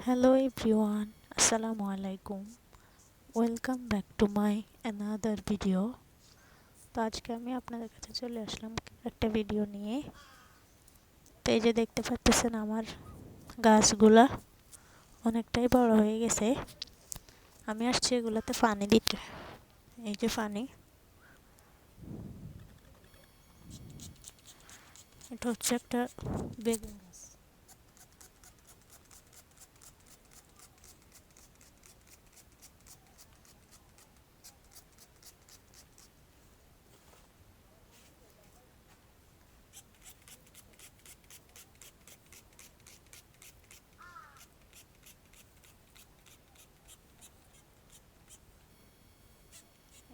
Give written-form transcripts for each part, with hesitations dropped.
Hello everyone, Assalamu alaikum. Welcome back to my another video. তো আজকে আমি আপনাদের কাছে চলে আসলাম একটা ভিডিও নিয়ে। তো এই যে দেখতে পাচ্ছেন আমার গাছগুলা অনেকটাই বড় হয়ে গেছে। আমি আসছি এগুলাতে পানি দিতে। এই যে পানি, এটা হচ্ছে একটা বেগুন গাছ।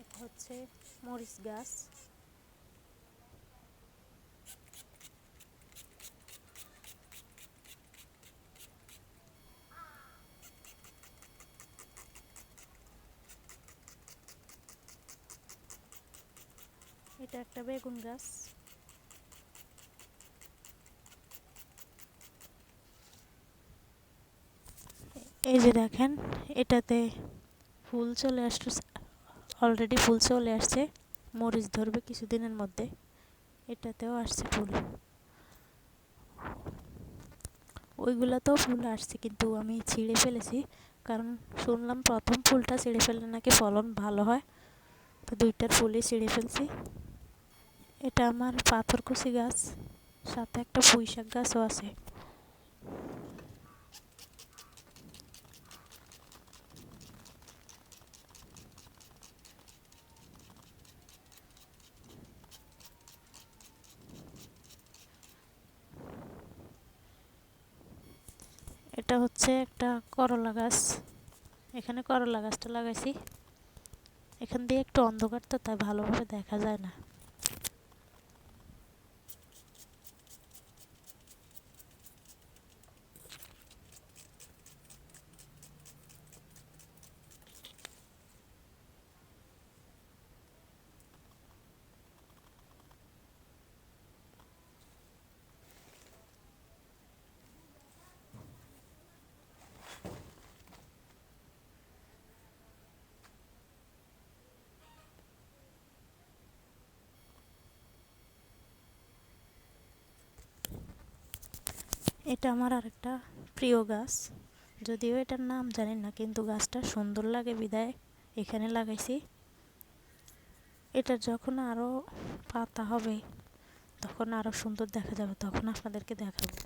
এটা হচ্ছে মরিচ গাছ। এটা একটা বেগুন গাছ। এই যে দেখেন, এটাতে ফুল চলে আসছে, অলরেডি ফুল চলে আসছে। মরিচ ধরবে কিছুদিনের মধ্যে। এটাতেও আসছে ফুল, ওইগুলাতেও ফুল আসছে কিন্তু আমি ছিঁড়ে ফেলেছি, কারণ শুনলাম প্রথম ফুলটা ছিঁড়ে ফেললে নাকি ফলন ভালো হয়। তো দুইটার ফুলই ছিঁড়ে ফেলছি। এটা আমার পাথরকুচি গাছ, সাথে একটা পুঁইশাক গাছও আছে। এটা হচ্ছে একটা করলা গাছ। এখানে করলা গাছটা লাগাইছি। এখান দিয়ে একটু অন্ধকার, তো তাই ভালোভাবে দেখা যায় না। এটা আমার আরেকটা প্রিয় গাছ, যদিও এটার নাম জানি না, কিন্তু গাছটা সুন্দর লাগে বিদায় এখানে লাগাইছি। এটার যখন আরো পাতা হবে, তখন আরো সুন্দর দেখা যাবে, তখন আপনাদেরকে দেখাবো।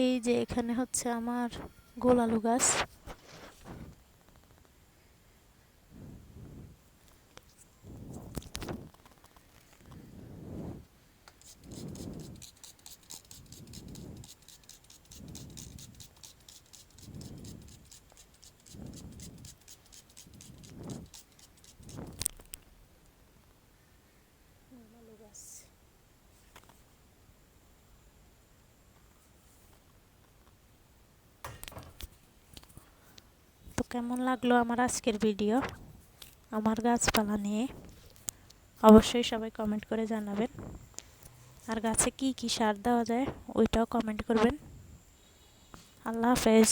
এই যে এখানে হচ্ছে আমার গোল আলু গাছ। তো কেমন লাগলো আমার আজকের ভিডিও আমার গাছপালা নিয়ে, অবশ্যই সবাই কমেন্ট করে জানাবেন। আর গাছে কি কি সার দেওয়া যায় ওইটাও কমেন্ট করবেন। আল্লাহ হাফেজ।